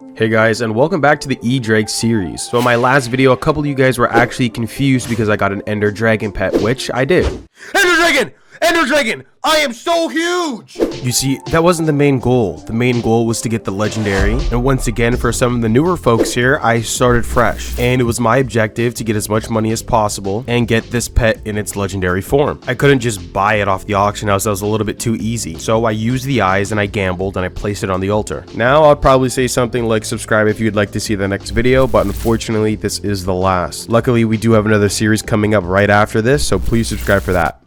Hey guys, and welcome back to the E-Drake series. So in my last video, a couple of you guys were actually confused because I got an Ender Dragon pet, which I did. Ender Dragon! Ender Dragon! I am so huge! You see, that wasn't the main goal. The main goal was to get the legendary. And once again, for some of the newer folks here, I started fresh. And it was my objective to get as much money as possible and get this pet in its legendary form. I couldn't just buy it off the auction house. That was a little bit too easy. So I used the eyes and I gambled and I placed it on the altar. Now I'll probably say something like subscribe if you'd like to see the next video, but unfortunately this is the last. Luckily, we do have another series coming up right after this, so please subscribe for that.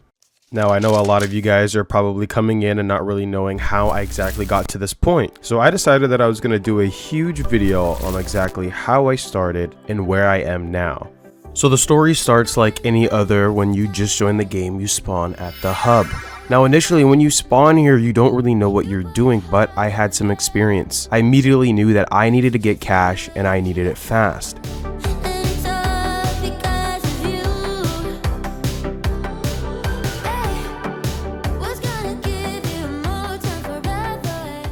Now, I know a lot of you guys are probably coming in and not really knowing how I exactly got to this point. So I decided that I was going to do a huge video on exactly how I started and where I am now. So the story starts like any other. When you just join the game, you spawn at the hub. Now initially when you spawn here, you don't really know what you're doing, but I had some experience. I immediately knew that I needed to get cash and I needed it fast.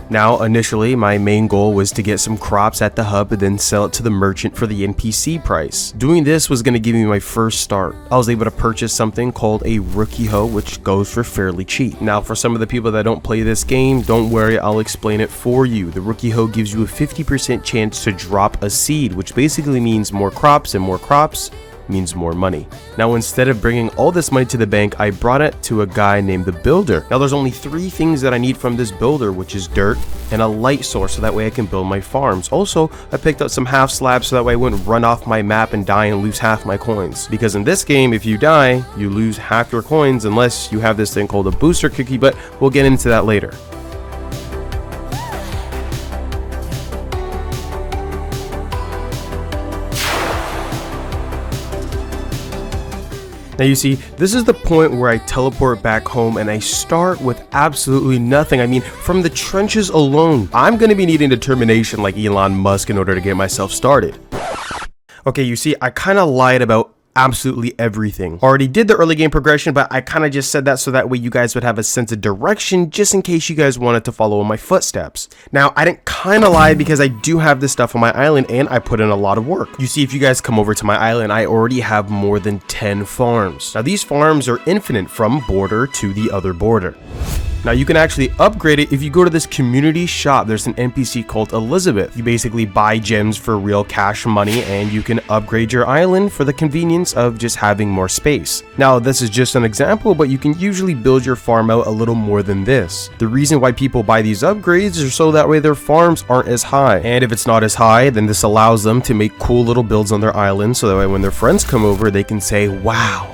Now, initially, my main goal was to get some crops at the hub and then sell it to the merchant for the NPC price. Doing this was going to give me my first start. I was able to purchase something called a rookie hoe, which goes for fairly cheap. Now, for some of the people that don't play this game, don't worry, I'll explain it for you. The rookie hoe gives you a 50% chance to drop a seed, which basically means more crops, and more crops means more money. Now, instead of bringing all this money to the bank, I brought it to a guy named the builder. Now, there's only 3 things that I need from this builder, which is dirt and a light source, so that way I can build my farms. Also, I picked up some half slabs so that way I wouldn't run off my map and die and lose half my coins. Because in this game, if you die, you lose half your coins unless you have this thing called a booster cookie, but we'll get into that later. Now you see, this is the point where I teleport back home and I start with absolutely nothing. I mean, from the trenches alone, I'm going to be needing determination like Elon Musk in order to get myself started. Okay, you see, I kind of lied about absolutely everything. Already did the early game progression, but I kind of just said that so that way you guys would have a sense of direction just in case you guys wanted to follow in my footsteps. Now, I didn't kind of lie because I do have this stuff on my island and I put in a lot of work. You see, if you guys come over to my island, I already have more than 10 farms. Now, these farms are infinite from border to the other border. Now, you can actually upgrade it if you go to this community shop. There's an NPC called Elizabeth. You basically buy gems for real cash money and you can upgrade your island for the convenience of just having more space. Now, this is just an example, but you can usually build your farm out a little more than this. The reason why people buy these upgrades is so that way their farms aren't as high. And if it's not as high, then this allows them to make cool little builds on their island so that way when their friends come over, they can say, wow.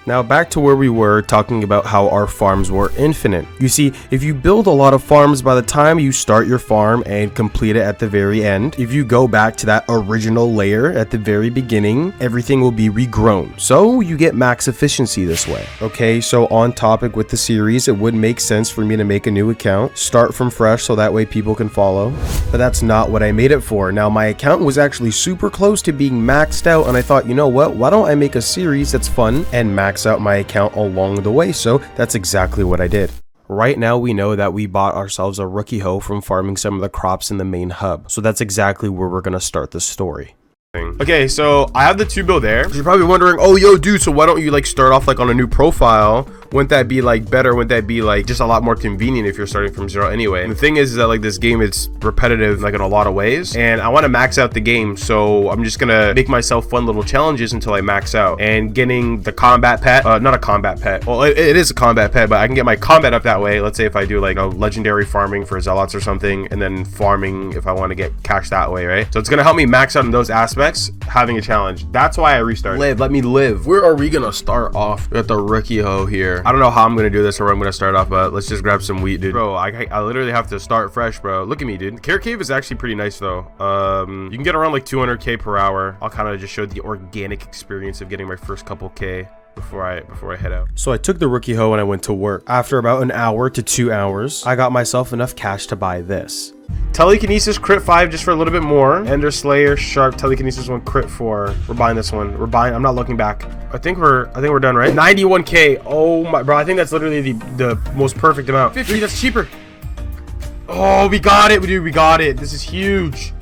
Now back to where we were talking about how our farms were infinite. You see, if you build a lot of farms, by the time you start your farm and complete it at the very end, if you go back to that original layer at the very beginning, everything will be regrown. So you get max efficiency this way. Okay, so on topic with the series, it would make sense for me to make a new account, start from fresh so that way people can follow. But that's not what I made it for. Now my account was actually super close to being maxed out and I thought, you know what, why don't I make a series that's fun and max out my account along the way? So that's exactly what I did. Right now we know that we bought ourselves a rookie hoe from farming some of the crops in the main hub. So that's exactly where we're going to start the story. Okay, so I have the tubo there. You're probably wondering, oh, yo, dude, so why don't you like start off like on a new profile? Wouldn't that be like better? Wouldn't that be like just a lot more convenient if you're starting from zero anyway? And the thing is that like this game is repetitive like in a lot of ways, and I want to max out the game, so I'm just gonna make myself fun little challenges until I max out. And getting the combat pet, not a combat pet, well it is a combat pet, but I can get my combat up that way. Let's say if I do like a legendary farming for zealots or something, and then farming if I want to get cash that way, right? So it's gonna help me max out in those aspects, having a challenge. That's why I restarted. Let me live. Where are we gonna start off? We got the rookie hoe here. I don't know how I'm gonna do this or where I'm gonna start off, but let's just grab some wheat, dude. Bro, I literally have to start fresh, bro. Look at me, dude. The carrot cave is actually pretty nice though. You can get around like 200k per hour. I'll kind of just show the organic experience of getting my first couple K. before I head out. So I took the rookie hoe and I went to work. After about an hour to 2 hours, I got myself enough cash to buy this. Telekinesis crit 5 just for a little bit more. Ender Slayer sharp telekinesis 1 crit 4. We're buying this one. We're buying. I'm not looking back. I think we're done, right? 91k. Oh my, bro. I think that's literally the most perfect amount. 50. That's cheaper. Oh, we got it, dude. We got it. This is huge.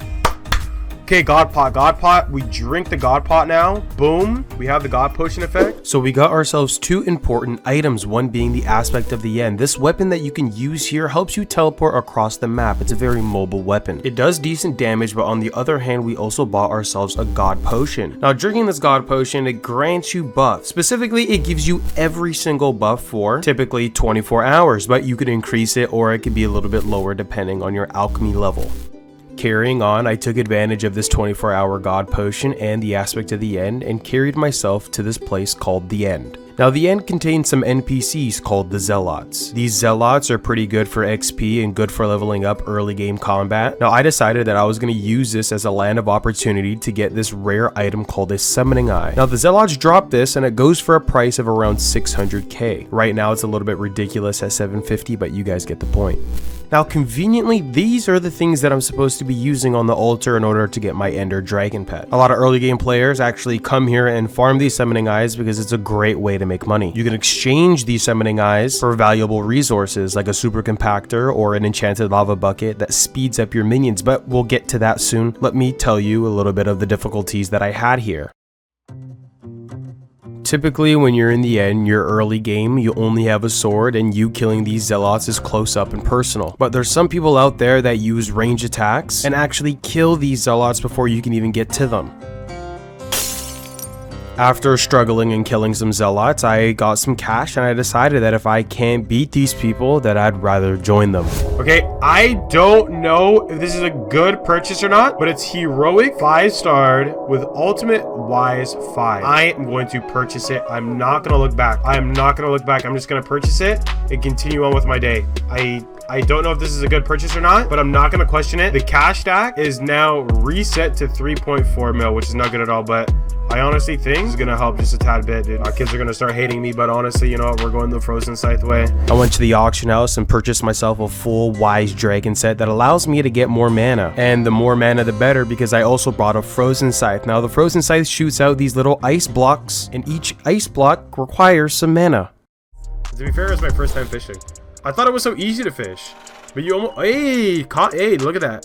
Okay, God Pot. We drink the God Pot now. Boom. We have the God Potion effect. So we got ourselves 2 important items, one being the aspect of the end. This weapon that you can use here helps you teleport across the map. It's a very mobile weapon. It does decent damage, but on the other hand, we also bought ourselves a God Potion. Now, drinking this God Potion, it grants you buffs. Specifically, it gives you every single buff for typically 24 hours, but you could increase it or it could be a little bit lower depending on your alchemy level. Carrying on, I took advantage of this 24-hour God Potion and the aspect of the end and carried myself to this place called the End. Now, the End contains some NPCs called the Zealots. These Zealots are pretty good for XP and good for leveling up early game combat. Now, I decided that I was going to use this as a land of opportunity to get this rare item called a Summoning Eye. Now, the Zealots drop this and it goes for a price of around 600k. Right now, it's a little bit ridiculous at 750, but you guys get the point. Now, conveniently, these are the things that I'm supposed to be using on the altar in order to get my Ender Dragon pet. A lot of early game players actually come here and farm these Summoning Eyes because it's a great way to make money. You can exchange these Summoning Eyes for valuable resources like a super compactor or an enchanted lava bucket that speeds up your minions, but we'll get to that soon. Let me tell you a little bit of the difficulties that I had here. Typically, when you're in the end, your early game, you only have a sword and you killing these Zealots is close up and personal. But there's some people out there that use range attacks and actually kill these Zealots before you can even get to them. After struggling and killing some Zealots, I got some cash and I decided that if I can't beat these people, that I'd rather join them. Okay, I don't know if this is a good purchase or not, but it's heroic 5-starred with ultimate wise 5. I am going to purchase it. I'm not going to look back. I'm just going to purchase it and continue on with my day. I don't know if this is a good purchase or not, but I'm not going to question it. The cash stack is now reset to 3.4 mil, which is not good at all, but I honestly think this is going to help just a tad bit, dude. Our kids are going to start hating me, but honestly, you know what? We're going the Frozen Scythe way. I went to the auction house and purchased myself a full Wise Dragon set that allows me to get more mana. And the more mana, the better, because I also bought a Frozen Scythe. Now, the Frozen Scythe shoots out these little ice blocks, and each ice block requires some mana. To be fair, it's my first time fishing. I thought it was so easy to fish, but you almost, hey, look at that.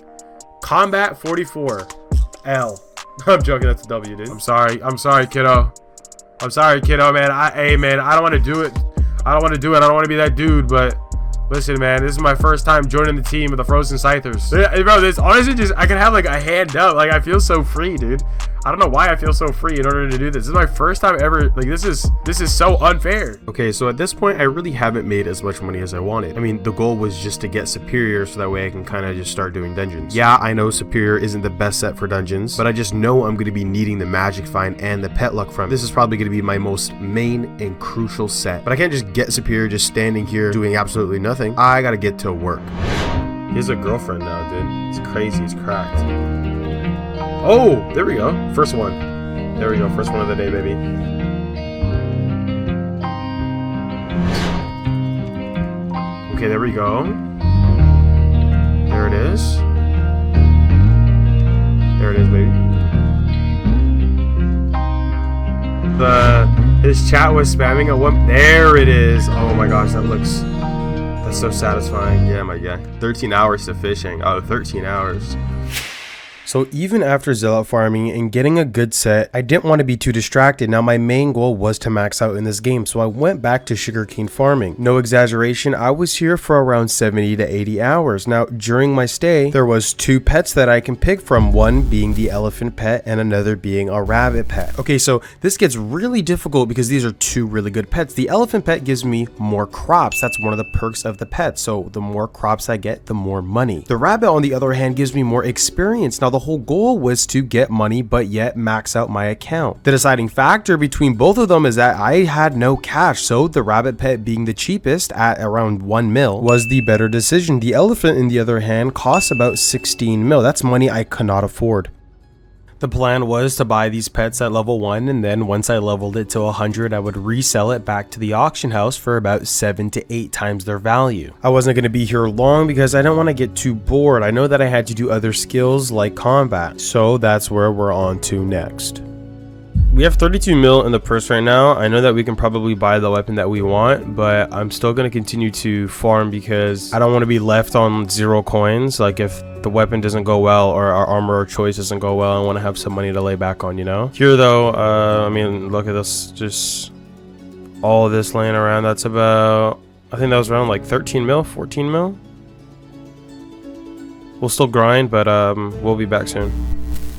Combat 44. L. I'm joking, that's a W, dude. I'm sorry, kiddo. I'm sorry, kiddo, man. I don't want to do it. I don't want to be that dude, but listen, man, this is my first time joining the team of the Frozen Scythers. Bro, this honestly just, I can have like a hand up. Like, I feel so free, dude. I don't know why I feel so free in order to do this. This is my first time ever. Like, this is so unfair. Okay, so at this point, I really haven't made as much money as I wanted. I mean, the goal was just to get Superior so that way I can kind of just start doing dungeons. Yeah, I know Superior isn't the best set for dungeons, but I just know I'm going to be needing the Magic Find and the Pet Luck from it. This is probably going to be my most main and crucial set. But I can't just get Superior just standing here doing absolutely nothing. I got to get to work. He has a girlfriend now, dude. He's crazy. He's cracked. Oh, there we go. First one. There we go. First one of the day, baby. Okay, there we go. There it is. There it is, baby. His chat was spamming at one. There it is. Oh my gosh, that's so satisfying. Yeah, my guy. 13 hours to fishing. Oh, 13 hours. So even after zealot farming and getting a good set, I didn't want to be too distracted. Now my main goal was to max out in this game, so I went back to sugarcane farming. No exaggeration, I was here for around 70 to 80 hours. Now during my stay, there was 2 pets that I can pick from, one being the elephant pet and another being a rabbit pet. Okay, so this gets really difficult because these are 2 really good pets. The elephant pet gives me more crops. That's one of the perks of the pet. So the more crops I get, the more money. The rabbit, on the other hand, gives me more experience. Now the whole goal was to get money but yet max out my account. The deciding factor between both of them is that I had no cash, so the rabbit pet, being the cheapest at around 1 mil, was the better decision. The elephant, on the other hand, costs about 16 mil. That's money I cannot afford. The plan was to buy these pets at level 1, and then once I leveled it to 100, I would resell it back to the auction house for about 7 to 8 times their value. I wasn't going to be here long because I don't want to get too bored. I know that I had to do other skills like combat, so that's where we're on to next. We have 32 mil in the purse right now. I know that we can probably buy the weapon that we want, but I'm still going to continue to farm because I don't want to be left on 0 coins. Like if the weapon doesn't go well or our armor or choice doesn't go well, I want to have some money to lay back on, you know? Here though, I mean, look at this, just all of this laying around. That's about, I think that was around like 13 mil, 14 mil. We'll still grind, but we'll be back soon.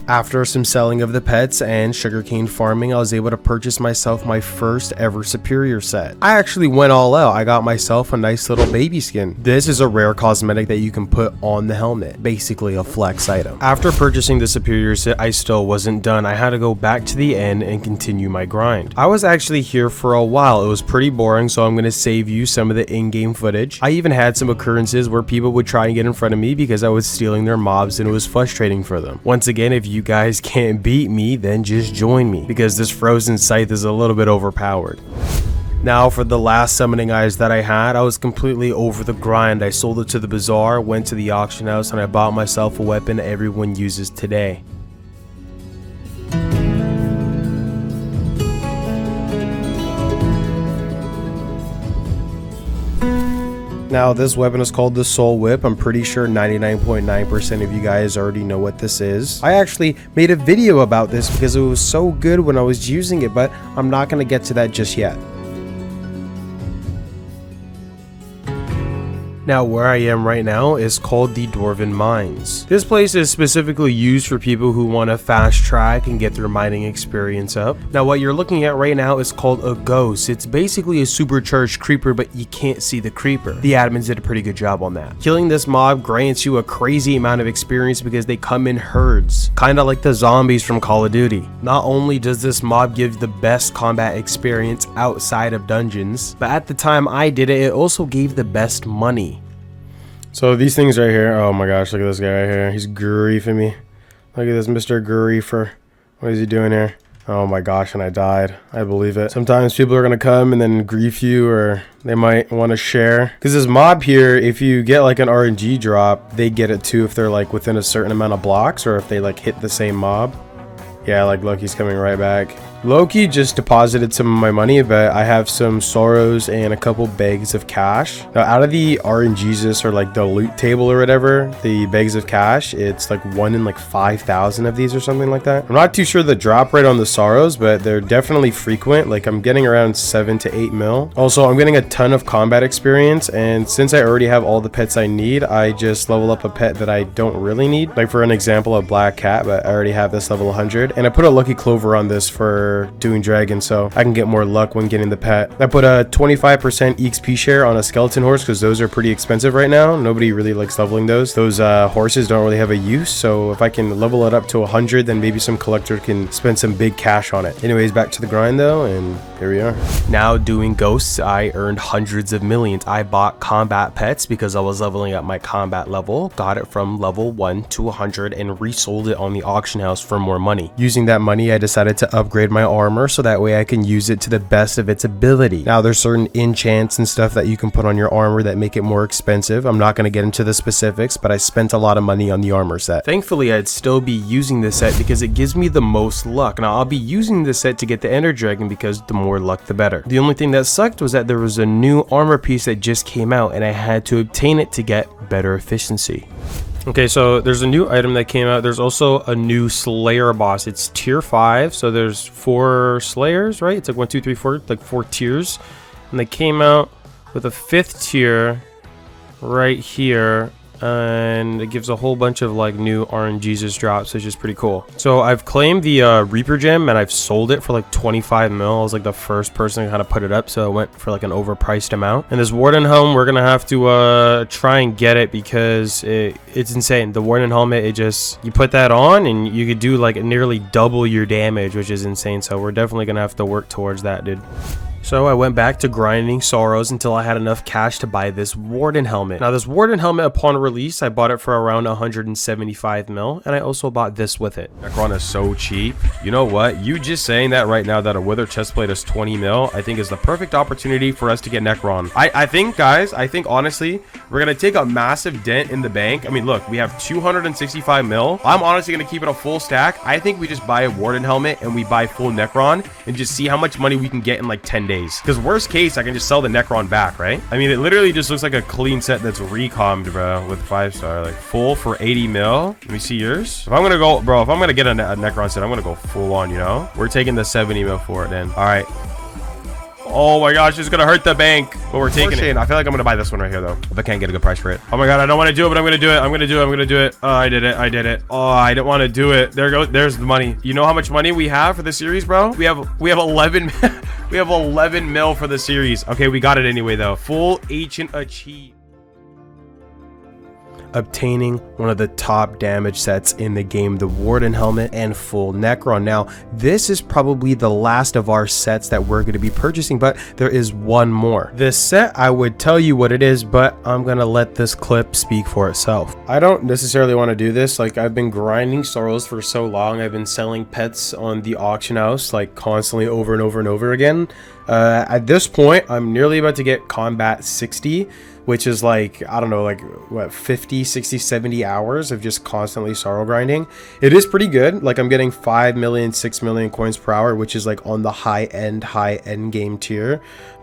After some selling of the pets and sugarcane farming, I was able to purchase myself my first ever superior set. I actually went all out. I got myself a nice little baby skin. This is a rare cosmetic that you can put on the helmet, basically a flex item. After purchasing the superior set, I still wasn't done. I had to go back to the end and continue my grind. I was actually here for a while. It was pretty boring, so I'm going to save you some of the in-game footage. I even had some occurrences where people would try and get in front of me because I was stealing their mobs and it was frustrating for them. Once again, if you guys can't beat me, then just join me because this frozen scythe is a little bit overpowered. Now for the last summoning eyes that I had, I was completely over the grind. I sold it to the bazaar, went to the auction house, and I bought myself a weapon everyone uses today. Now this weapon is called the Soul Whip. I'm pretty sure 99.9% of you guys already know what this is. I actually made a video about this because it was so good when I was using it, but I'm not going to get to that just yet. Now where I am right now is called the Dwarven Mines. This place is specifically used for people who want to fast track and get their mining experience up. Now what you're looking at right now is called a ghost. It's basically a supercharged creeper, but you can't see the creeper. The admins did a pretty good job on that. Killing this mob grants you a crazy amount of experience because they come in herds, kind of like the zombies from Call of Duty. Not only does this mob give the best combat experience outside of dungeons, but at the time I did it, it also gave the best money. So these things right here, oh my gosh, look at this guy right here. He's griefing me. Look at this Mr. Griefer. What is he doing here? Oh my gosh, and I died. I believe it. Sometimes people are going to come and then grief you, or they might want to share. Because this mob here, if you get like an RNG drop, they get it too if they're like within a certain amount of blocks or if they like hit the same mob. Yeah, like look, he's coming right back. Loki just deposited some of my money, but I have some sorrows and a couple bags of cash. Now out of the RNGesus or like the loot table or whatever, the bags of cash, it's like 1 in like 5,000 of these or something like that. I'm not too sure the drop rate on the sorrows, but they're definitely frequent. Like I'm getting around 7 to 8 mil. Also, I'm getting a ton of combat experience, and since I already have all the pets I need, I just level up a pet that I don't really need. Like for an example, a black cat, but I already have this level 100, and I put a lucky clover on this for doing dragon so I can get more luck when getting the pet. I put a 25% EXP share on a skeleton horse because those are pretty expensive right now. Nobody really likes leveling those. Those horses don't really have a use, so if I can level it up to 100, then maybe some collector can spend some big cash on it. Anyways, back to the grind though, and here we are. Now doing ghosts, I earned hundreds of millions. I bought combat pets because I was leveling up my combat level, got it from level 1 to 100 and resold it on the auction house for more money. Using that money, I decided to upgrade my armor so that way I can use it to the best of its ability. Now there's certain enchants and stuff that you can put on your armor that make it more expensive. I'm not going to get into the specifics, but I spent a lot of money on the armor set. Thankfully, I'd still be using this set because it gives me the most luck. Now I'll be using this set to get the Ender Dragon because the more luck the better. The only thing that sucked was that there was a new armor piece that just came out and I had to obtain it to get better efficiency. Okay, so there's a new item that came out. There's also a new Slayer boss. It's tier 5, so there's 4 Slayers, right? It's like 1, 2, 3, 4, like 4 tiers. And they came out with a 5th tier right here. And it gives a whole bunch of like new RNGesus drops, which is pretty cool. So I've claimed the Reaper gem and I've sold it for like 25 mil. I was like the first person to kind of put it up, so it went for like an overpriced amount. And this Warden helm, we're gonna have to try and get it because it's insane. The Warden helmet, it just, you put that on and you could do like nearly double your damage, which is insane. So we're definitely gonna have to work towards that, dude. So I went back to grinding sorrows until I had enough cash to buy this Warden helmet. Now this Warden helmet, upon release, I bought it for around 175 mil, and I also bought this with it. Necron is so cheap. You know what? You just saying that right now that a Wither chestplate is 20 mil, I think is the perfect opportunity for us to get Necron. I think, guys, honestly, we're going to take a massive dent in the bank. I mean, look, we have 265 mil. I'm honestly going to keep it a full stack. I think we just buy a Warden helmet and we buy full Necron and just see how much money we can get in like 10 days. Because worst case, I can just sell the Necron back, right? I mean, it literally just looks like a clean set that's recommed, bro, with 5-star. Like, full for 80 mil. Let me see yours. If I'm gonna go, bro, if I'm gonna get a Necron set, I'm gonna go full on, you know? We're taking the 70 mil for it then. All right. Oh my gosh, it's gonna hurt the bank, but we're taking it. I feel like I'm gonna buy this one right here though, if I can't get a good price for it. Oh my god, I don't want to do it, but I'm gonna do it. I'm gonna do it. Oh, I did it. Oh, I didn't want to do it. There's the money. You know how much money we have for the series, bro? We have 11 we have 11 mil for the series. Okay, we got it anyway though. Full ancient achieve. Obtaining one of the top damage sets in the game, the Warden helmet and full Necron. Now this is probably the last of our sets that we're going to be purchasing, but there is one more. This set, I would tell you what it is, but I'm gonna let this clip speak for itself. I don't necessarily want to do this. Like, I've been grinding sorrows for so long. I've been selling pets on the auction house like constantly over and over again. At this point, I'm nearly about to get combat 60, which is like, I don't know, like what, 50, 60, 70 hours of just constantly sorrow grinding. It is pretty good. Like, I'm getting 5 million, 6 million coins per hour, which is like on the high end game tier.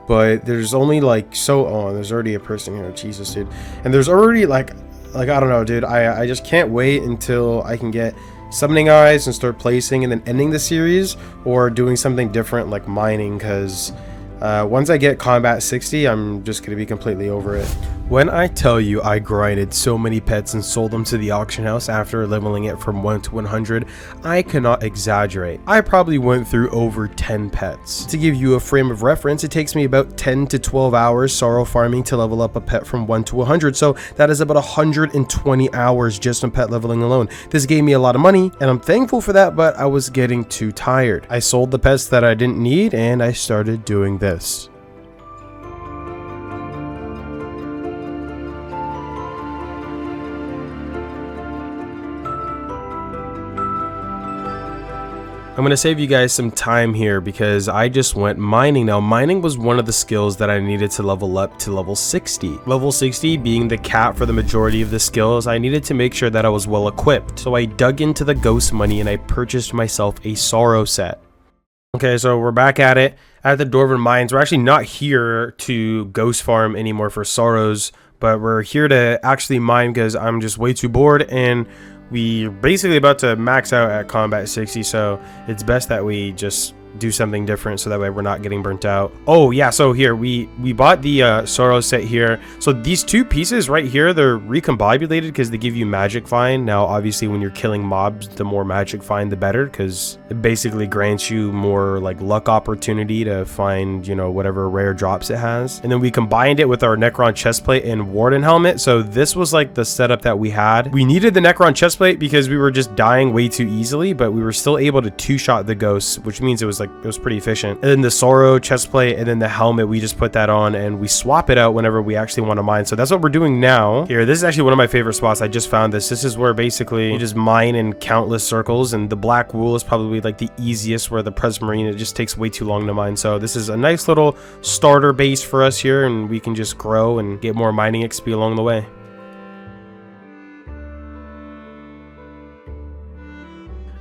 But there's only like, there's already a person here. Jesus, dude. And there's already like I don't know, dude. I just can't wait until I can get summoning eyes and start placing and then ending the series, or doing something different like mining, because once I get combat 60, I'm just gonna be completely over it. When I tell you I grinded so many pets and sold them to the auction house after leveling it from 1 to 100, I cannot exaggerate. I probably went through over 10 pets. To give you a frame of reference, it takes me about 10 to 12 hours sorrow farming to level up a pet from 1 to 100, so that is about 120 hours just on pet leveling alone. This gave me a lot of money, and I'm thankful for that, but I was getting too tired. I sold the pets that I didn't need, and I started doing this. I'm going to save you guys some time here because I just went mining. Now, mining was one of the skills that I needed to level up to level 60. Level 60 being the cap for the majority of the skills, I needed to make sure that I was well equipped. So I dug into the ghost money and I purchased myself a sorrow set. Okay, so we're back at it at the Dwarven Mines. We're actually not here to ghost farm anymore for sorrows, but we're here to actually mine because I'm just way too bored, and we're basically about to max out at combat 60, so it's best that we just do something different so that way we're not getting burnt out. Oh yeah, so here we bought the sorrow set here. So these two pieces right here, they're recombobulated because they give you magic find. Now obviously when you're killing mobs, the more magic find the better, because it basically grants you more like luck opportunity to find, you know, whatever rare drops it has. And then we combined it with our Necron chestplate and Warden helmet. So this was like the setup that we had. We needed the Necron chestplate because we were just dying way too easily, but we were still able to two-shot the ghosts, which means it was pretty efficient. And then the sorrow chestplate and then the helmet, we just put that on and we swap it out whenever we actually want to mine. So that's what we're doing now. Here, this is actually one of my favorite spots. I just found this. This is where basically you just mine in countless circles, and the black wool is probably like the easiest, where the Prismarine, it just takes way too long to mine. So this is a nice little starter base for us here, and we can just grow and get more mining XP along the way.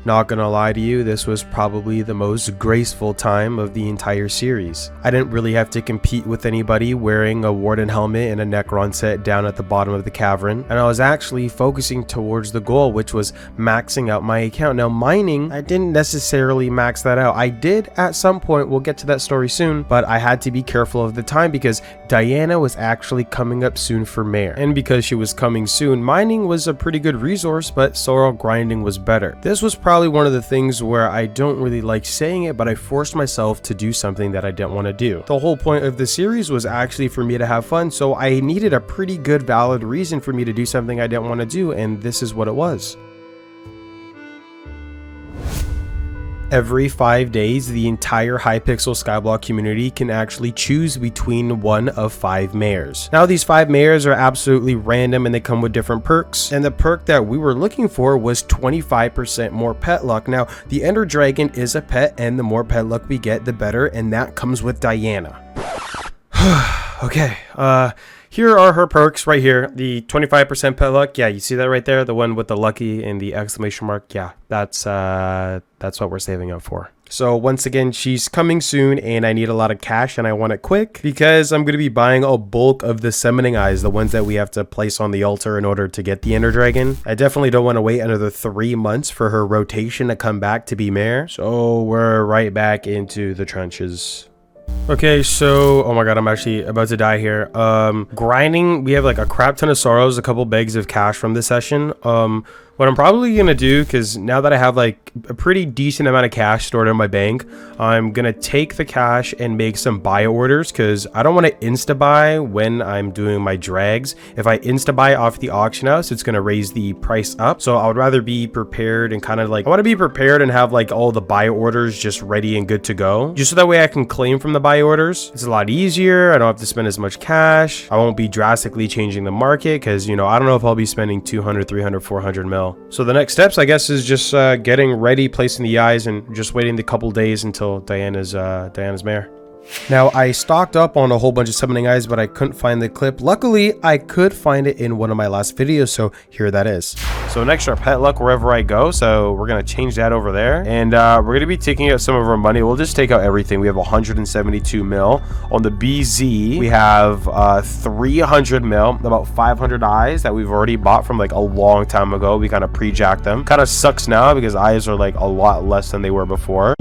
Not gonna lie to you, this was probably the most graceful time of the entire series. I didn't really have to compete with anybody wearing a Warden helmet and a Necron set down at the bottom of the cavern, and I was actually focusing towards the goal, which was maxing out my account. Now mining, I didn't necessarily max that out. I did at some point, we'll get to that story soon, but I had to be careful of the time because Diana was actually coming up soon for mayor, and because she was coming soon, mining was a pretty good resource, but sorrow grinding was better. This was probably one of the things where I don't really like saying it, but I forced myself to do something that I didn't want to do. The whole point of the series was actually for me to have fun, so I needed a pretty good valid reason for me to do something I didn't want to do, and this is what it was. Every 5 days, the entire Hypixel Skyblock community can actually choose between one of 5 mares. Now, these 5 mares are absolutely random and they come with different perks. And the perk that we were looking for was 25% more pet luck. Now, the Ender Dragon is a pet, and the more pet luck we get, the better, and that comes with Diana. Okay, here are her perks right here. The 25% pet luck. Yeah, you see that right there? The one with the lucky and the exclamation mark. Yeah, that's what we're saving up for. So once again, she's coming soon, and I need a lot of cash and I want it quick because I'm going to be buying a bulk of the summoning eyes, the ones that we have to place on the altar in order to get the Ender Dragon. I definitely don't want to wait another 3 months for her rotation to come back to be mare. So we're right back into the trenches. Okay, so oh my god, I'm actually about to die here. Grinding, we have like a crap ton of sorrows, a couple bags of cash from this session. What I'm probably gonna do, because now that I have like a pretty decent amount of cash stored in my bank, I'm gonna take the cash and make some buy orders, because I don't want to insta buy when I'm doing my drags. If I insta buy off the auction house, it's gonna raise the price up. So I would rather be prepared and kind of like, I want to be prepared and have like all the buy orders just ready and good to go, just so that way I can claim from the buy orders. It's a lot easier. I don't have to spend as much cash. I won't be drastically changing the market, because you know, I don't know if I'll be spending 200, 300, 400 mil. So the next steps, I guess, is just getting ready, placing the eyes, and just waiting the couple days until Diana's mare. Now, I stocked up on a whole bunch of summoning eyes, but I couldn't find the clip. Luckily, I could find it in one of my last videos, so here that is. So an extra pet luck wherever I go, so we're going to change that over there. And we're going to be taking out some of our money. We'll just take out everything. We have 172 mil. On the BZ, we have 300 mil, about 500 eyes that we've already bought from like a long time ago. We kind of pre-jacked them. Kind of sucks now because eyes are like a lot less than they were before.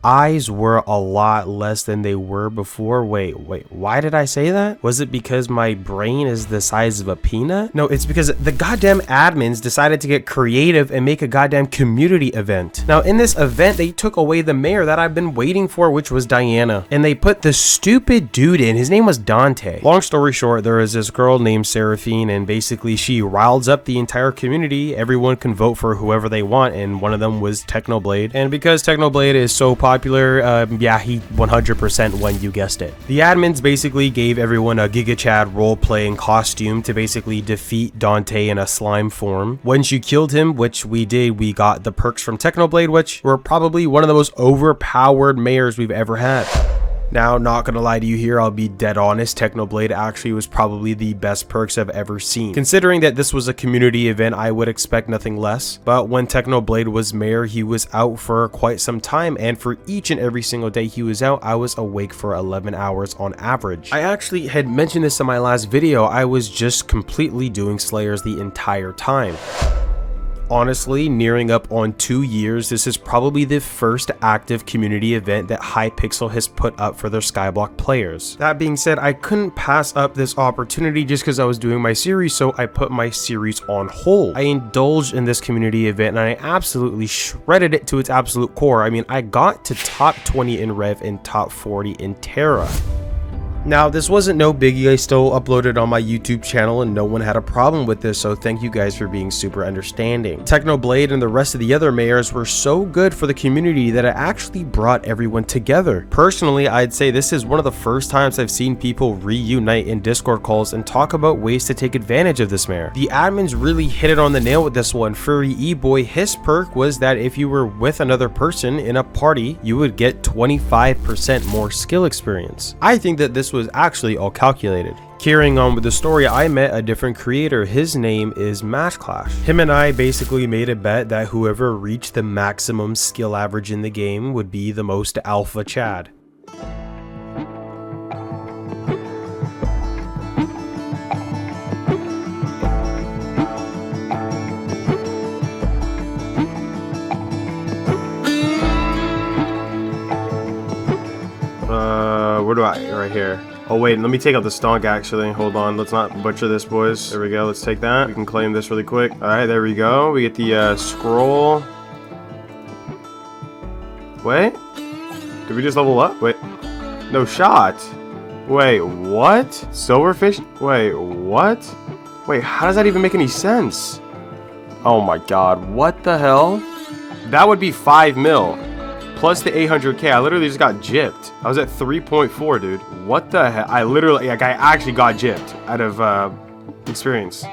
Eyes were a lot less than they were before. Wait, why did I say that? Was it because my brain is the size of a peanut? No, it's because the goddamn admins decided to get creative and make a goddamn community event. Now, in this event, they took away the mayor that I've been waiting for, which was Diana. And they put the stupid dude in. His name was Dante. Long story short, there is this girl named Seraphine, and basically she riles up the entire community. Everyone can vote for whoever they want, and one of them was Technoblade. And because Technoblade is so popular, yeah, he 100% won, you guessed it. The admins basically gave everyone a Giga Chad role-playing costume to basically defeat Dante in a slime form. Once you killed him, which we did, we got the perks from Technoblade, which were probably one of the most overpowered mares we've ever had. Now, not gonna lie to you here, I'll be dead honest, Technoblade actually was probably the best perks I've ever seen. Considering that this was a community event, I would expect nothing less. But when Technoblade was mayor, he was out for quite some time, and for each and every single day he was out, I was awake for 11 hours on average. I actually had mentioned this in my last video, I was just completely doing Slayers the entire time. Honestly, nearing up on 2 years, this is probably the first active community event that Hypixel has put up for their Skyblock players. That being said, I couldn't pass up this opportunity just because I was doing my series, so I put my series on hold. I indulged in this community event and I absolutely shredded it to its absolute core. I mean, I got to top 20 in Rev and top 40 in Terra. Now, this wasn't no biggie. I still uploaded on my YouTube channel and no one had a problem with this, so thank you guys for being super understanding. Technoblade and the rest of the other mayors were so good for the community that it actually brought everyone together. Personally, I'd say this is one of the first times I've seen people reunite in Discord calls and talk about ways to take advantage of this mayor. The admins really hit it on the nail with this one. Furry E-Boy, his perk was that if you were with another person in a party, you would get 25% more skill experience. I think that this was actually all calculated. Carrying on with the story, I met a different creator. His name is Clash. Him and I basically made a bet that whoever reached the maximum skill average in the game would be the most alpha Chad. Where do I? Right here. Oh wait, let me take out the stonk actually. Hold on, let's not butcher this, boys. There we go, let's take that. We can claim this really quick. Alright, there we go. We get the scroll. Wait. Did we just level up? Wait. No shot. Wait, what? Silverfish? Wait, what? Wait, how does that even make any sense? Oh my god, what the hell? That would be 5 mil. Plus the 800k. I literally just got gypped. I was at 3.4, dude. What the hell? I literally, like, I actually got gypped out of experience.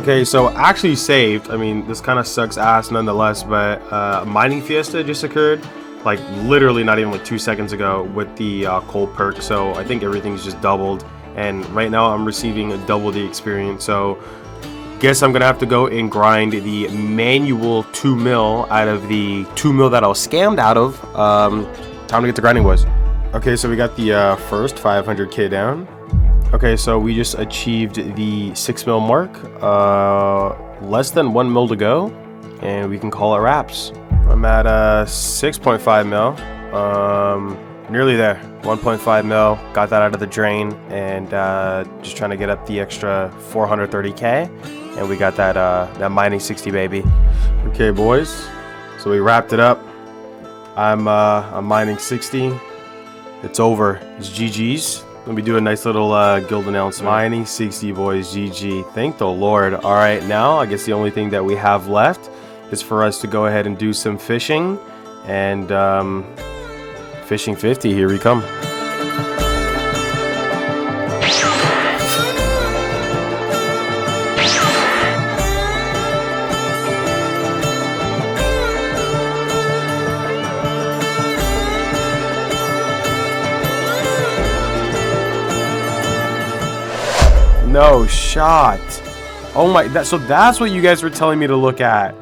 Okay, so actually saved. I mean, this kind of sucks ass nonetheless, but mining fiesta just occurred, like literally not even like 2 seconds ago with the cold perk. So I think everything's just doubled, and right now I'm receiving double the experience. So guess I'm gonna have to go and grind the manual 2 mil out of the 2 mil that I was scammed out of. Time to get to grinding, boys. Okay, so we got the first 500k down. Okay, so we just achieved the 6 mil mark. Less than 1 mil to go, and we can call it wraps. I'm at 6.5 mil. Nearly there. 1.5 mil. Got that out of the drain, and just trying to get up the extra 430k, and we got that that mining 60, baby. Okay, boys. So we wrapped it up. I'm mining 60. It's over. It's GG's. Let me do a nice little guild announcement. Mining 60, boys. GG. Thank the Lord. All right, now I guess the only thing that we have left is for us to go ahead and do some fishing. And fishing 50, here we come. No shot. Oh my, so that's what you guys were telling me to look at.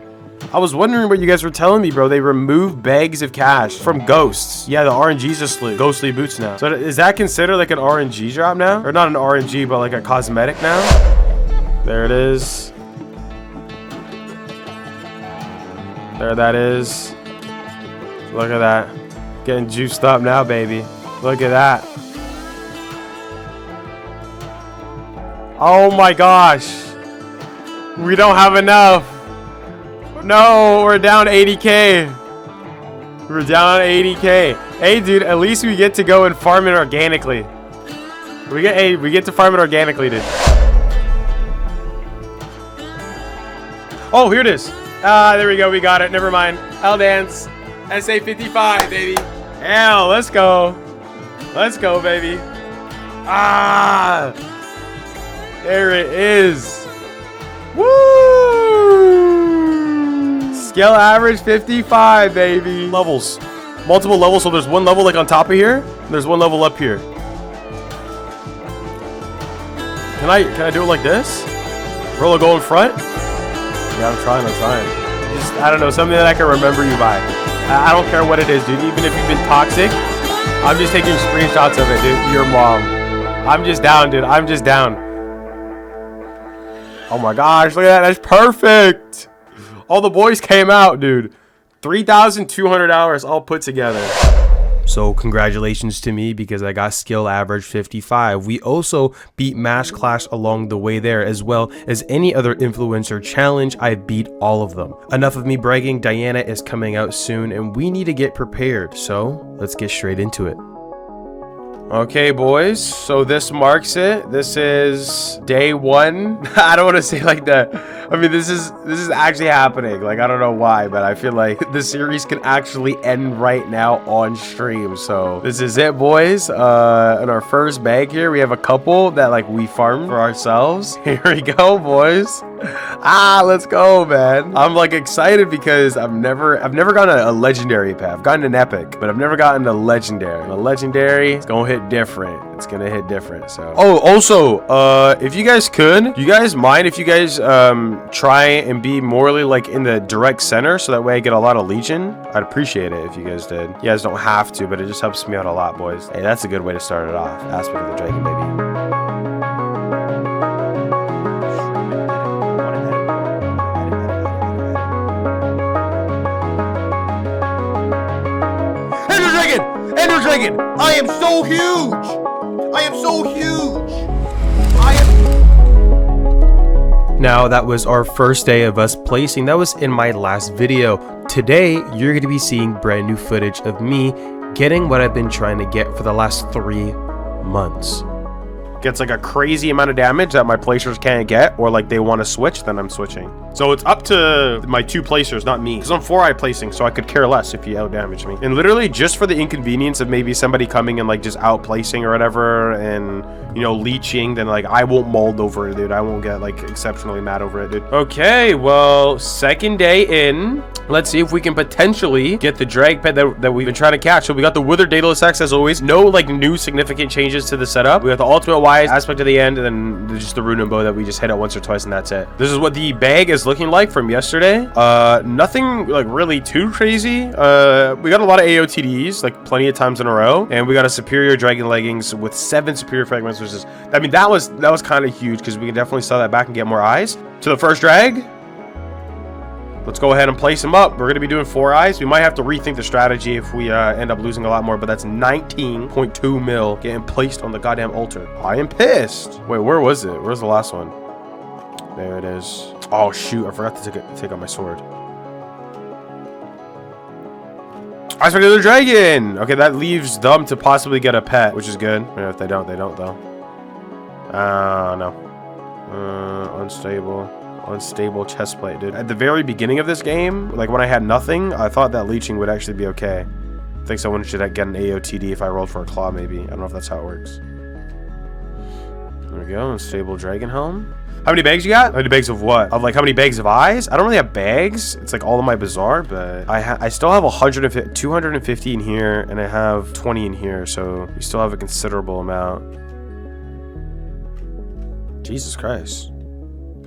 I was wondering what you guys were telling me, bro. They removed bags of cash from ghosts. Yeah, the RNG's just ghostly boots now. So is that considered like an RNG drop now? Or not an RNG, but like a cosmetic now? There it is. There that is. Look at that. Getting juiced up now, baby. Look at that. Oh my gosh. We don't have enough. No, we're down 80k. We're down 80k. Hey, dude, at least we get to go and farm it organically. We get to farm it organically, dude. Oh, here it is. Ah, there we go. We got it. Never mind. I'll dance. SA 55, baby. Hell, let's go. Let's go, baby. Ah. There it is. Woo! Skill average 55, baby. Levels. Multiple levels. So there's one level like on top of here. And there's one level up here. Can I do it like this? Verlo, go in front? Yeah, I'm trying. Just, I don't know, something that I can remember you by. I don't care what it is, dude. Even if you've been toxic, I'm just taking screenshots of it, dude. Your mom. I'm just down, dude. I'm just down. Oh my gosh, look at that. That's perfect. All the boys came out, dude. 3,200 hours all put together. So congratulations to me because I got skill average 55. We also beat Mash Clash along the way there, as well as any other influencer challenge. I beat all of them. Enough of me bragging. Diana is coming out soon and we need to get prepared. So let's get straight into it. Okay, boys, so this marks it. This is day 1. I don't want to say like that. I mean, this is actually happening. Like, I don't know why, but I feel like the series can actually end right now on stream. So this is it, boys. In our first bag here, we have a couple that like we farmed for ourselves. Here we go, boys. Let's go, man. I'm like excited because I've never gotten a legendary path. I've gotten an epic, but I've never gotten a legendary. And a legendary, it's gonna hit different. It's gonna hit different. So also if you guys could, do you guys mind if you guys try and be morally like in the direct center so that way I get a lot of legion? I'd appreciate it if you guys did. You guys don't have to, but it just helps me out a lot, boys. Hey, that's a good way to start it off. Aspect of the dragon, baby. Ender Dragon! I am so huge! I am so huge! Now, that was our first day of us placing. That was in my last video. Today, you're going to be seeing brand new footage of me getting what I've been trying to get for the last 3 months. Gets like a crazy amount of damage that my placers can't get, or like they want to switch, then I'm switching. So it's up to my 2 placers, not me, because I'm 4-eye placing, so I could care less if you out damage me. And literally just for the inconvenience of maybe somebody coming and like just out placing or whatever, and you know, leeching, then like I won't mold over it, dude. I won't get like exceptionally mad over it, dude. Okay, well, second day in. Let's see if we can potentially get the drag pet that we've been trying to catch. So we got the Withered Daedalus X as always. No like new significant changes to the setup. We got the Ultimate Wise aspect at the end, and then just the Rune and Bow that we just hit it once or twice, and that's it. This is what the bag is looking like from yesterday. Nothing like really too crazy. We got a lot of AOTDs, like plenty of times in a row, and we got a Superior Dragon Leggings with 7 Superior Fragments, which is, I mean, that was kind of huge because we can definitely sell that back and get more eyes. To the first drag. Let's go ahead and place them up. We're going to be doing 4 eyes. We might have to rethink the strategy if we end up losing a lot more, but that's 19.2 mil getting placed on the goddamn altar. I am pissed. Wait, where was it? Where's the last one? There it is. Oh, shoot. I forgot to take out my sword. I started the dragon. Okay, that leaves them to possibly get a pet, which is good. If they don't, they don't, though. No. Unstable chest plate, dude. At the very beginning of this game, like when I had nothing, I thought that leeching would actually be okay. I think someone should get an AOTD if I rolled for a claw, maybe. I don't know if that's how it works. There we go. Unstable dragon helm. How many bags you got? How many bags of what? Of like how many bags of eyes? I don't really have bags. It's like all of my bazaar, but I still have 250 in here, and I have 20 in here, so we still have a considerable amount. Jesus Christ.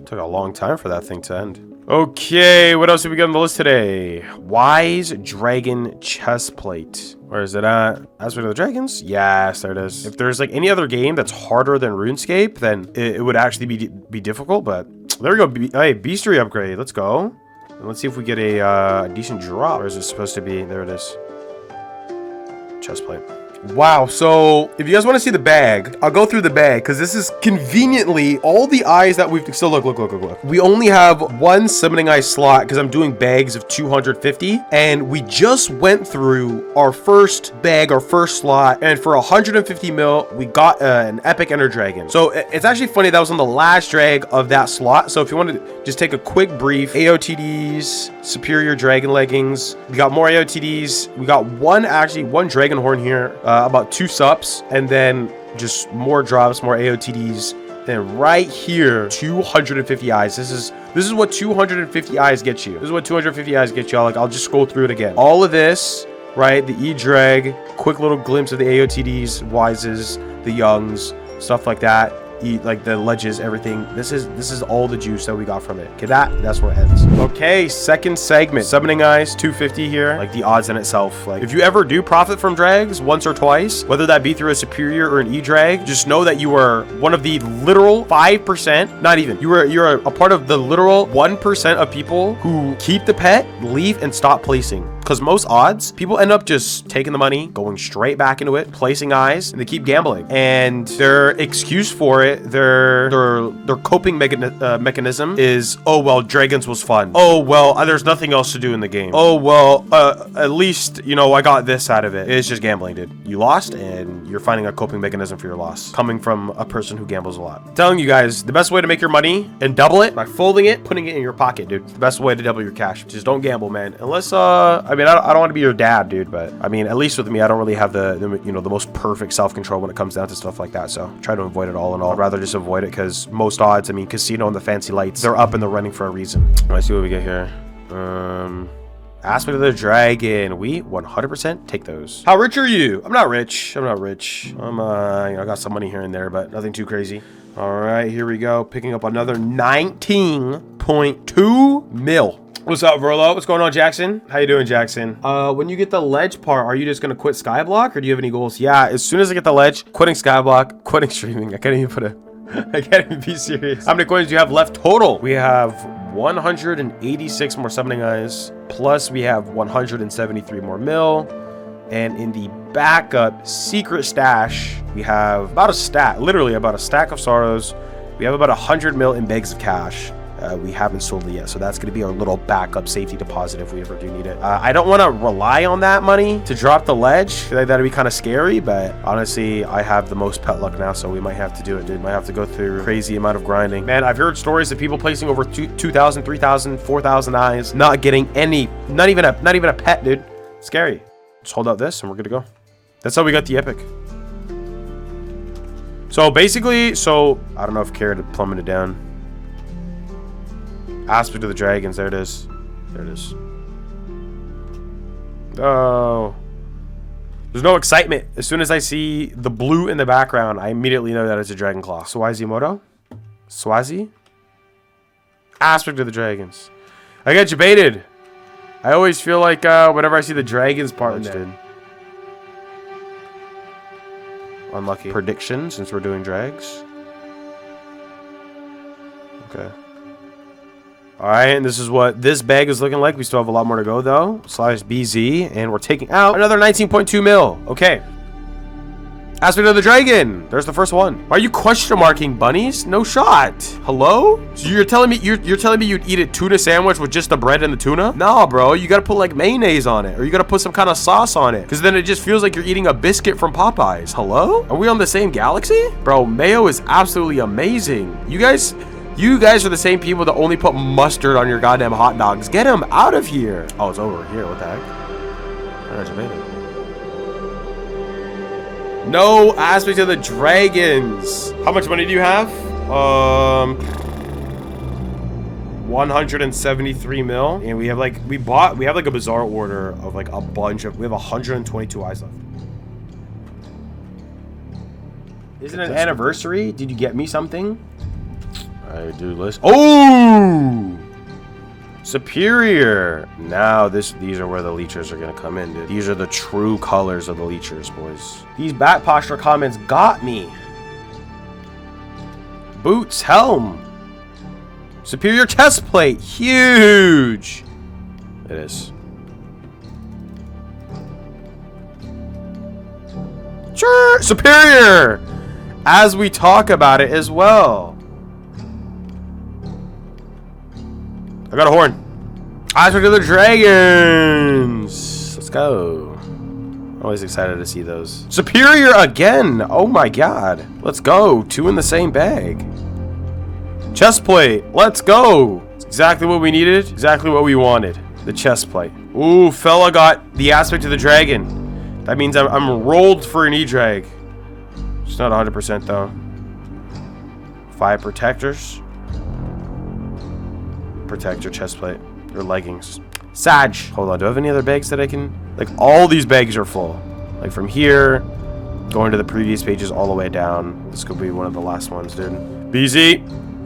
Took a long time for that thing to end. Okay, what else have we got on the list today? Wise Dragon Chestplate. Where is it at? Aspect of the Dragons? Yes, there it is. If there's like any other game that's harder than RuneScape, then it would actually be difficult, but there we go. Hey, Beastery upgrade. Let's go. And let's see if we get a decent drop. Where is it supposed to be? There it is. Chestplate. Wow, so if you guys want to see the bag, I'll go through the bag because this is conveniently all the eyes that we've... So look. We only have 1 summoning eye slot because I'm doing bags of 250, and we just went through our first bag, our first slot, and for 150 mil, we got an epic Ender Dragon. So it's actually funny that was on the last drag of that slot. So if you want to just take a quick brief, AOTDs, Superior Dragon Leggings, we got more AOTDs. We got one Dragon Horn here. About 2 sups, and then just more drops, more AOTDs, and right here 250 eyes. This is what 250 eyes get you. This is what 250 eyes get you. Like, I'll just scroll through it again. All of this, right? The E-Drag, quick little glimpse of the AOTDs, Wises, the Youngs, stuff like that. Like the ledges, everything. This is all the juice that we got from it. Okay, that's where it ends. Okay, second segment. Summoning eyes, 250 here. Like the odds in itself. Like if you ever do profit from drags once or twice, whether that be through a superior or an E-drag, just know that you are one of the literal 5%, not even. You're a part of the literal 1% of people who keep the pet, leave, and stop placing. Because most odds, people end up just taking the money, going straight back into it, placing eyes, and they keep gambling. And their excuse for it, their coping mechanism is, oh, well, Dragons was fun. Oh, well, there's nothing else to do in the game. Oh, well, at least, you know, I got this out of it. It's just gambling, dude. You lost, and you're finding a coping mechanism for your loss. Coming from a person who gambles a lot. I'm telling you guys, the best way to make your money and double it by folding it, putting it in your pocket, dude. It's the best way to double your cash. Just don't gamble, man. Unless, I mean, I don't want to be your dad, dude, but I mean, at least with me, I don't really have the you know, the most perfect self-control when it comes down to stuff like that. So try to avoid it all in all. I'd rather just avoid it because most odds, I mean, casino and the fancy lights, they're up and they're running for a reason. Let's see what we get here. Aspect of the Dragon. We 100% take those. How rich are you? I'm not rich. I'm you know, I got some money here and there, but nothing too crazy. All right, here we go. Picking up another 19.2 mil. What's up, Verlo? What's going on, Jackson? How you doing, Jackson? When you get the ledge part, are you just gonna quit Skyblock, or do you have any goals? Yeah, as soon as I get the ledge, quitting Skyblock, quitting streaming. I can't even be serious. How many coins do you have left total? We have 186 more summoning eyes, plus we have 173 more mil, and in the backup secret stash, we have about a stack, literally about a stack of sorrows. We have about 100 mil in bags of cash. We haven't sold it yet, so that's going to be our little backup safety deposit if we ever do need it. I don't want to rely on that money to drop the ledge. I feel like that'd be kind of scary, but honestly, I have the most pet luck now, so we might have to do it, dude. Might have to go through a crazy amount of grinding. Man, I've heard stories of people placing over 2,000, 3,000, 4,000 eyes, not getting any, not even a pet, dude. Scary. Just hold out this and we're good to go. That's how we got the epic. So basically, I don't know if Carrot had plummeted down. Aspect of the dragons, there it is. There it is. Oh. There's no excitement. As soon as I see the blue in the background, I immediately know that it's a dragon claw. Swazimoto? Swazi? Aspect of the dragons. I got you baited. I always feel like whenever I see the dragons part in there. Unlucky. Prediction, since we're doing drags. Okay. Alright, and this is what this bag is looking like. We still have a lot more to go, though. /BZ, and we're taking out another 19.2 mil. Okay. Aspect of the dragon. There's the first one. Why are you question marking bunnies? No shot. Hello? So you're telling me you'd eat a tuna sandwich with just the bread and the tuna? No, bro. You gotta put like mayonnaise on it, or you gotta put some kind of sauce on it, because then it just feels like you're eating a biscuit from Popeyes. Hello? Are we on the same galaxy? Bro, mayo is absolutely amazing. You guys are the same people that only put mustard on your goddamn hot dogs. Get them out of here. Oh, it's over here. What the heck? No aspect of the dragons. How much money do you have? 173 mil. And we have like, we have like a bizarre order of like a bunch of, we have 122 eyes left. Isn't it an anniversary? Did you get me something? I do list. Oh! Superior. Now these are where the leechers are gonna come in, dude. These are the true colors of the leechers, boys. These back posture comments got me. Boots, helm. Superior chest plate, huge. It is. Sure, superior. As we talk about it as well. I got a horn. Aspect of the dragons. Let's go. Always excited to see those. Superior again. Oh my god. Let's go. 2 in the same bag. Chest plate. Let's go. It's exactly what we needed. Exactly what we wanted. The chest plate. Ooh, fella got the aspect of the dragon. That means I'm rolled for an E-drag. It's not 100% though. 5 protectors. Protect your chest plate, your leggings. Sag. Hold on, do I have any other bags that I can, like, all these bags are full, like from here going to the previous pages all the way down. This could be one of the last ones, dude. BZ.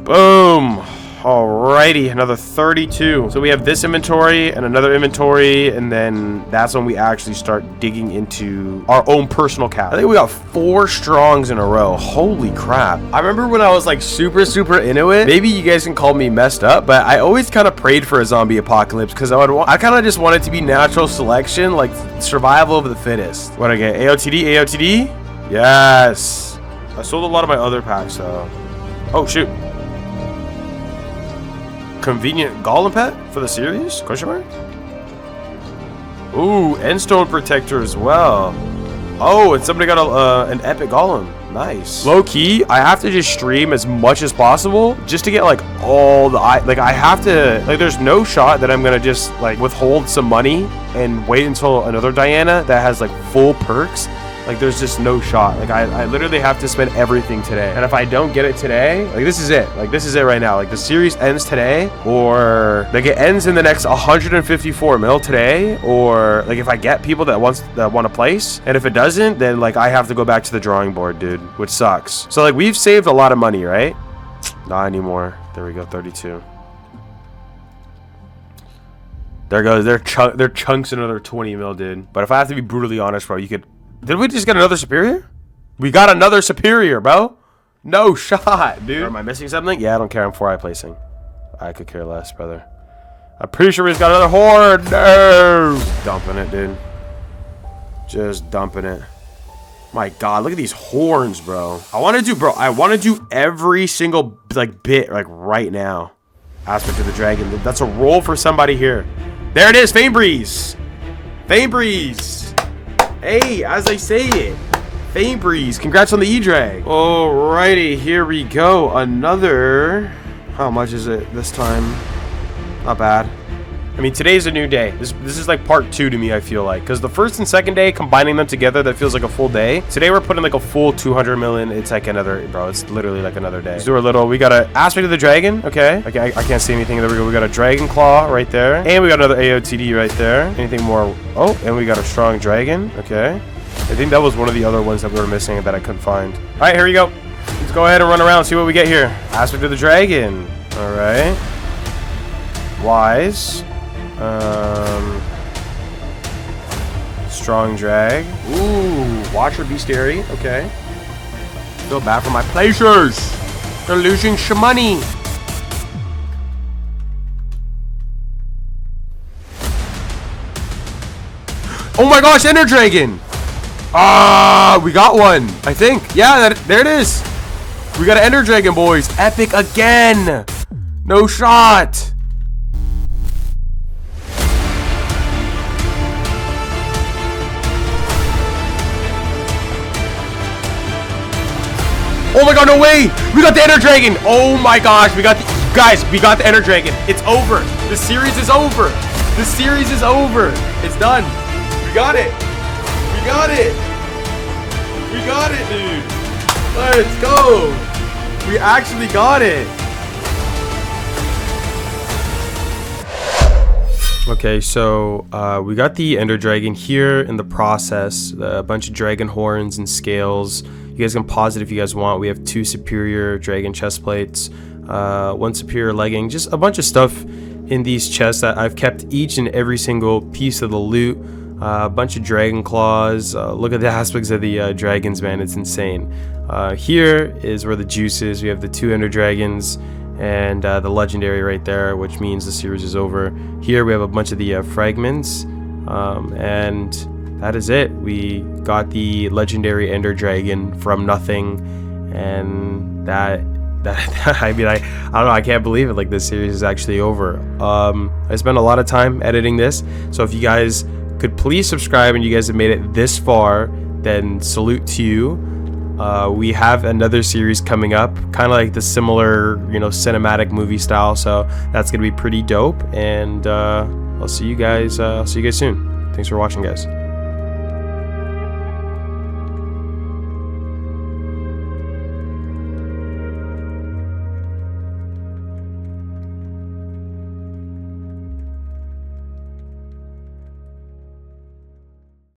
Boom. Alrighty, another 32. So we have this inventory and another inventory, and then that's when we actually start digging into our own personal cap. I think we got 4 strongs in a row. Holy crap. I remember when I was like super into it, maybe you guys can call me messed up, but I always kind of prayed for a zombie apocalypse because I kind of just wanted it to be natural selection, like survival of the fittest. What I get? AOTD? Yes. I sold a lot of my other packs though. Oh shoot. Convenient golem pet for the series? Question mark? Ooh, endstone protector as well. Oh, and somebody got an epic golem. Nice. Low key, I have to just stream as much as possible just to get like all the I have to, like, there's no shot that I'm gonna just like withhold some money and wait until another Diana that has like full perks. Like, there's just no shot. Like, I literally have to spend everything today. And if I don't get it today, like, this is it. Like, this is it right now. Like, the series ends today, or, like, it ends in the next 154 mil today, or, like, if I get people that want to place, and if it doesn't, then, like, I have to go back to the drawing board, dude, which sucks. So, like, we've saved a lot of money, right? Not anymore. There we go, 32. There goes. Their chunks another 20 mil, dude. But if I have to be brutally honest, bro, you could... Did we just get another superior? We got another superior, bro. No shot, dude. Or am I missing something? Yeah, I don't care. I'm 4-eye placing. I could care less, brother. I'm pretty sure we just got another horde. No. Dumping it, dude. Just dumping it. My God, look at these horns, bro. I want to do every single, like, bit, like, right now. Aspect of the dragon. That's a roll for somebody here. There it is, Fame Breeze. Fame Breeze. Hey, as I say it, Fame Breeze. Congrats on the E-Drag. Alrighty, here we go. Another. How much is it this time? Not bad. I mean, today's a new day. This is like part 2 to me, I feel like. Because the first and second day, combining them together, that feels like a full day. Today, we're putting like a full 200 million. It's like another, bro, it's literally like another day. Let's do a little, we got an aspect of the dragon. Okay. I can't see anything. There we go. We got a dragon claw right there. And we got another AOTD right there. Anything more? Oh, and we got a strong dragon. Okay. I think that was one of the other ones that we were missing that I couldn't find. All right, here we go. Let's go ahead and run around, see what we get here. Aspect of the dragon. All right. Wise. Strong drag. Ooh, Watcher Bestiary. Okay. Feel bad for my placers. They're losing some money. Oh my gosh, Ender Dragon. Ah, we got one. I think. Yeah, there it is. We got an Ender Dragon, boys. Epic again. No shot. Oh my god, no way! We got the Ender Dragon! Oh my gosh, we got the... Guys, we got the Ender Dragon. It's over. The series is over. The series is over. It's done. We got it. We got it. We got it, dude. Let's go. We actually got it. Okay, so we got the Ender Dragon here in the process. A bunch of dragon horns and scales. You guys can pause it if you guys want. We have 2 superior dragon chest plates, 1 superior legging, just a bunch of stuff in these chests that I've kept each and every single piece of the loot. A bunch of dragon claws. Look at the aspects of the dragons, man. It's insane. Here is where the juice is. We have the 2 Ender Dragons and the legendary right there, which means the series is over. Here we have a bunch of the fragments, and that is it. We got the legendary Ender Dragon from nothing, and that I mean, I don't know, I can't believe it. Like, this series is actually over. I spent a lot of time editing this, so if you guys could please subscribe and you guys have made it this far, then salute to you. We have another series coming up, kind of like the similar, you know, cinematic movie style, so that's gonna be pretty dope. And I'll see you guys soon. Thanks for watching, guys.